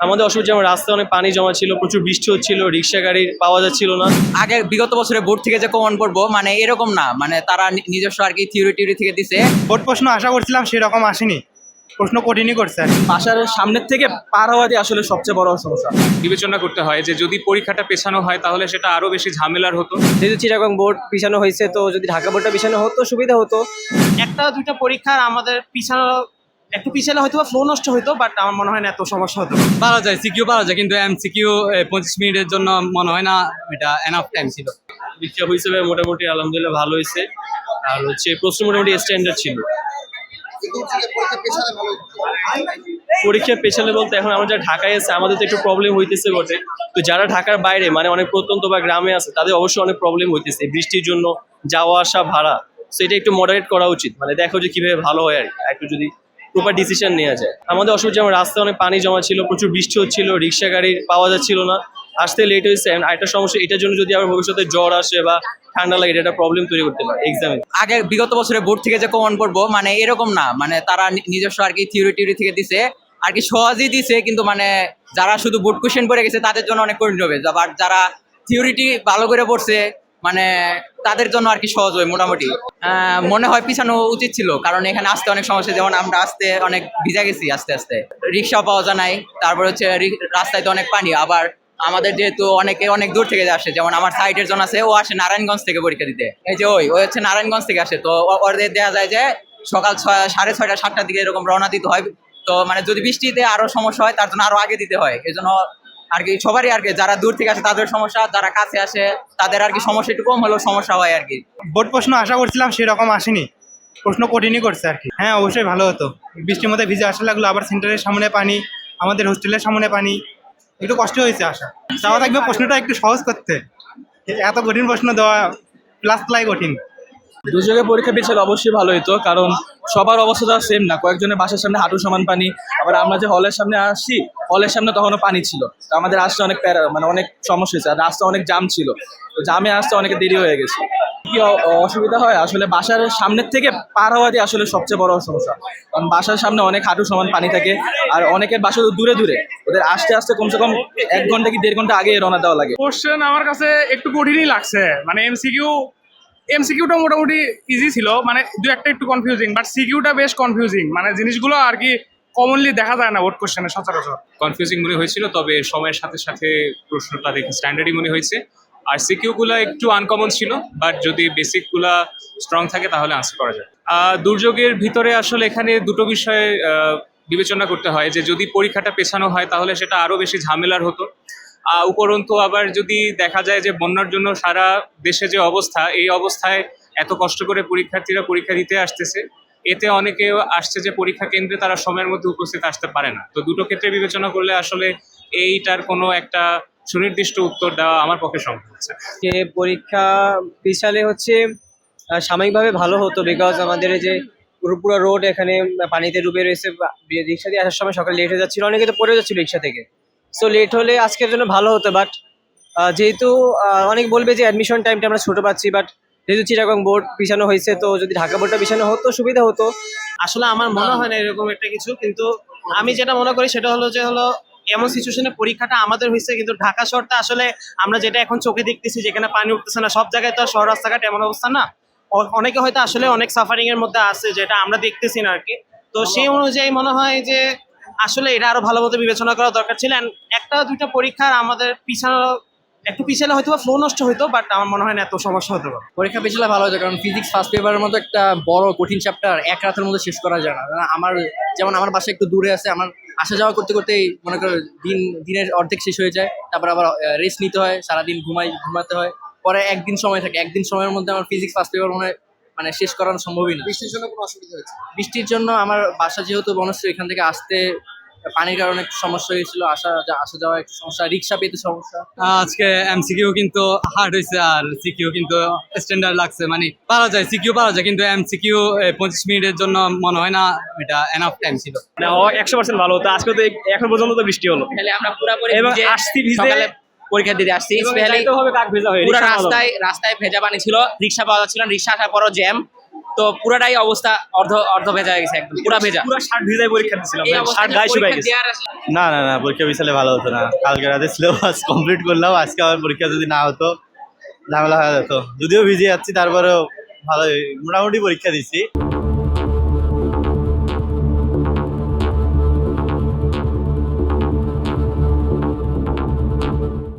আমাদের অসুবিধা যেমন রাস্তায় অনেক পানি জমা ছিল, প্রচুর বৃষ্টি হচ্ছিল, রিক্সা গাড়ি পাওয়া যাচ্ছিল না। আগে বিগত বছরে বোর্ড থেকে যে কমন পড়বো মানে এরকম না, মানে তারা নিজস্ব আর কি থিওরি থেকে দিছে। বোর্ড প্রশ্ন আশা করছিলাম সেরকম আসেনি, প্রশ্ন কঠিনই করছে আর কি। বাসার সামনের থেকে পার হওয়াটি আসলে সবচেয়ে বড় সমস্যা। বিবেচনা করতে হয় যে যদি পরীক্ষাটা পেছানো হয় তাহলে সেটা আরো বেশি ঝামেলার হতো। যেহেতু চিটাগং বোর্ড পিছানো হয়েছে, তো যদি ঢাকা বোর্ডটা পিছানো হতো সুবিধা হতো। একটা দুইটা পরীক্ষার আমাদের পিছানো একটু পিছালে হয়তো বা ফ্লো নষ্ট হতো, বাট আমার মনে হয় না এত সমস্যা হতো। পারা যায়, সিকিউ পারা যায়, কিন্তু এমসিকিউ 25 মিনিটের জন্য মনে হয় না এটা এনাফ টাইম ছিল। পরীক্ষা হিসেবে মোটামুটি আলহামদুলিল্লাহ ভালো হয়েছে। আর হচ্ছে প্রশ্ন মোটামুটি স্ট্যান্ডার্ড ছিল। পরীক্ষা পেছালে বলতে এখন আমরা যারা ঢাকায় আছে আমাদের তো একটু প্রবলেম হইতেছে বটে। তো যারা ঢাকার বাইরে মানে অনেক প্রত্যন্ত বা গ্রামে আছে তাদের অবশ্যই অনেক প্রবলেম হইতেছে, বৃষ্টির জন্য যাওয়া আসা ভাড়া। সেটা একটু মডারেট করা উচিত, মানে দেখো যে কিভাবে ভালো হয় আর একটু যদি প্রপার ডিসিশন নেওয়া যায়। আমাদের অসুবিধা যেমন রাস্তায় অনেক পানি জমা ছিল, প্রচুর বৃষ্টি হচ্ছিল, রিক্সা গাড়ি পাওয়া যাচ্ছিল না, আসতে লেট হয়েছে। আরেকটা সমস্যা এটার জন্য যদি আবার ভবিষ্যতে জ্বর আসে বা ঠান্ডা লাগে, এটা একটা প্রবলেম তৈরি করতে পারে এক্সামে। আগে বিগত বছরে বোর্ড থেকে যে কমন পড়বো মানে এরকম না, মানে তারা নিজস্ব আর কি থিওরি থেকে দিছে আর কি, সহজেই দিছে। কিন্তু মানে যারা শুধু বোর্ড কোশ্চেন পড়ে গেছে তাদের জন্য অনেক কঠিন হবে, বাট যারা থিওরিটি ভালো করে পড়ছে মানে তাদের জন্য আর কি সহজ হয় মোটামুটি। মনে হয় পিছানো উচিত ছিল, কারণ এখানে আসতে অনেক সমস্যা, যেমন আমরা আসতে অনেক ভিজা গেছি আস্তে আস্তে, রিক্সাও পাওয়া যায় নাই। তারপর হচ্ছে রাস্তায় তো অনেক পানি, আবার আমাদের যেহেতু অনেকে অনেক দূর থেকে আসে, যেমন আমার সাইডের জন আছে, ও আসে নারায়ণগঞ্জ থেকে পরীক্ষা দিতে। এই যে ওই হচ্ছে নারায়ণগঞ্জ থেকে আসে, তো ওদের দেখা যায় যে সকাল 6:30 7টার দিকে এরকম রওনা দিতে হয়। তো মানে যদি বৃষ্টিতে আরো সমস্যা হয় তার জন্য আরো আগে দিতে হয়। এই জন্য আর কি সবারই আর কি, যারা দূর থেকে আসে তাদের সমস্যা, যারা কাছে আসে তাদের আর কি সমস্যা একটু কম হলেও সমস্যা হয় আর কি। বোর্ড প্রশ্ন আশা করছিলাম সেরকম আসেনি, প্রশ্ন কঠিনই করছে আর কি। হ্যাঁ অবশ্যই ভালো হতো, বৃষ্টির মধ্যে ভিজে আসা লাগলো, আবার সেন্টারের সামনে পানি, আমাদের হোস্টেলের সামনে পানি, একটু কষ্ট হয়েছে আসা। চাওয়া থাকবে প্রশ্নটা একটু সহজ করতে, এত কঠিন প্রশ্ন দেওয়া প্লাস প্লাই কঠিন। দুর্যোগের পরীক্ষা পিছালে অবশ্যই ভালো হতো, কারণ সবার অবস্থা তো সেম না। কয়েকজনের বাসার সামনে হাঁটু সমান পানি, আবার আমরা যে হলের সামনে আসছি, হলের সামনে তখনও পানি ছিল। তো আমাদের আসতে অনেক মানে অনেক সমস্যা হয়েছে, আর রাস্তা অনেক জাম ছিল, তো জামে আসতে অনেক দেরি হয়ে গেছে। কি অসুবিধা হয় আসলে বাসার সামনের থেকে পার হওয়াটি আসলে সবচেয়ে বড় সমস্যা, কারণ বাসার সামনে অনেক হাঁটু সমান পানি থাকে, আর অনেকের বাসা তো দূরে দূরে, ওদের আসতে আসতে কমসে কম 1 ঘন্টা কি 1.5 ঘন্টা আগে রওনা দেওয়া লাগে। কোশ্চেন আমার কাছে একটু কঠিনই লাগছে, মানে এমসিকিউটা মোটামুটি ইজি ছিল, মানে দু একটা একটু কনফিউজিং, বাট সিকিউটা বেশ কনফিউজিং, মানে জিনিসগুলো আর কি কমনলি দেখা যায় না বোর্ড কোশ্চেনে সচরাচর। কনফিউজিং মনে হয়েছিল, তবে সময়ের সাথে সাথে প্রশ্নটা দেখে স্ট্যান্ডার্ডই মনে হয়েছে। আর সিকিউগুলো একটু আনকমন ছিল, বাট যদি বেসিকগুলা স্ট্রং থাকে তাহলে আনসার করা যায়। দুর্যোগের ভিতরে আসলে এখানে দুটো বিষয়ে বিবেচনা করতে হয় যে যদি পরীক্ষাটা পেছানো হয় তাহলে সেটা আরো বেশি ঝামেলার হতো। উপরন্তু আবার যদি দেখা যায় যে বন্যার জন্য সারা দেশে যে অবস্থা, এই অবস্থায় এত কষ্ট করে পরীক্ষার্থীরা পরীক্ষা দিতে আসতেছে, এতে অনেকে আসছে যে পরীক্ষা কেন্দ্রে তারা সময়ের মধ্যে উপস্থিত আসতে পারে না। তো দুটো ক্ষেত্রে বিবেচনা করলে আসলে এইটার কোনো একটা সুনির্দিষ্ট উত্তর দেওয়া আমার পক্ষে সম্ভব হচ্ছে। যে পরীক্ষা পিছালে হচ্ছে সাময়িকভাবে ভালো হতো, বিকজ আমাদের এই যে পুরো রোড এখানে পানিতে ডুবে রয়েছে। রিক্সা দিয়ে আসার সময় সকালে লেট হয়ে যাচ্ছিল, অনেকে তো পড়ে যাচ্ছিল রিক্সা থেকে। সো লেট হলে আজকের জন্য ভালো হতো, বাট যেহেতু অনেক বলবে যে অ্যাডমিশন টাইমটা আমরা ছোটো পাচ্ছি, বাট যেহেতু চিটাগং বোর্ড পিছানো হয়েছে, তো যদি ঢাকা বোর্ডটা পিছানো হতো সুবিধা হতো। আসলে আমার মনে হয় না এরকম একটা কিছু, কিন্তু আমি যেটা মনে করি সেটা হলো যে এমন সিচুয়েশনে পরীক্ষাটা আমাদের হয়েছে, কিন্তু ঢাকা শহরটা আসলে আমরা যেটা এখন চোখে দেখতেছি, যেখানে পানি উঠতেছে না, সব জায়গায় তো আর শহর রাস্তাঘাট এমন অবস্থা না। অনেকে হয়তো আসলে অনেক সাফারিং এর মধ্যে আছে, যেটা আমরা দেখতেছি না আর কি। তো সেই অনুযায়ী মনে হয় যে আসলে এটা আরো ভালো মতো বিবেচনা করা দরকার ছিল। And একটা দুইটা পরীক্ষার আমাদের একটু পিছালে হয়তো বা ফ্লো নষ্ট হতো, বাট আমার মনে হয় না এত সমস্যা হতো। পরীক্ষা পেছালে ভালো হতো, কারণ ফিজিক্স ফার্স্ট পেপারের মতো একটা বড় কঠিন চ্যাপ্টার এক রাতের মধ্যে শেষ করা যায় না। আমার বাসা একটু দূরে আছে, আমার আসা যাওয়া করতে করতেই মনে করো দিনের অর্ধেক শেষ হয়ে যায়। তারপর আবার রেস্ট নিতে হয়, সারাদিন ঘুমাতে হয়, পরে একদিন সময় থাকে, একদিন সময়ের মধ্যে আমার ফিজিক্স ফার্স্ট পেপার মানে শেষ করানো সম্ভবই না। বৃষ্টির জন্য কোনো অসুবিধা হয়েছে? বৃষ্টির জন্য আমার বাসা যেহেতু বনশ্রী, এখান থেকে আসতে পানির কারণে একটু সমস্যা হয়েছিল, আসা যাওয়া একটু সমস্যা, রিক্সা পেতে সমস্যা। আজকে এমসিকিউ কিন্তু হার্ড হয়েছে, আর সিকিউ কিন্তু স্ট্যান্ডার্ড লাগছে, মানে পারা যায়, সিকিউ পারা যায়, কিন্তু এমসিকিউ 25 মিনিটের জন্য মনে হয় না এটা এনাফ টাইম ছিল। 100% ভালো হতো। আজকে তো এখন পর্যন্ত তো বৃষ্টি হলো, তাহলে আমরা পুরোপুরি এবং ভিজে আসছি ভিজে সকালে পরীক্ষা দিতে আসছি। হবে কাক ভেজা হয়ে পুরো রাস্তায় ভেজা পানি ছিল, রিক্সা পাওয়া যাচ্ছিল না, রিক্সা আসার পরও জ্যাম, তো পুরাটাই অবস্থা অর্ধ ভেজা হয়ে গেছে, একদম পুরা ভেজা। পুরো শার্ট ভিজায় পরীক্ষা দিছিলাম এই অবস্থায় পরীক্ষা দেওয়ার না না না, পরীক্ষা পিছালে ভালো হতো না। কালকে রাতে সিলেবাস কমপ্লিট করলাম, আজকে আবার পরীক্ষা যদি না হতো ঝামেলা হয়ে যেত। যদিও ভিজে যাচ্ছি তারপরেও ভালো, মোটামুটি পরীক্ষা দিচ্ছি।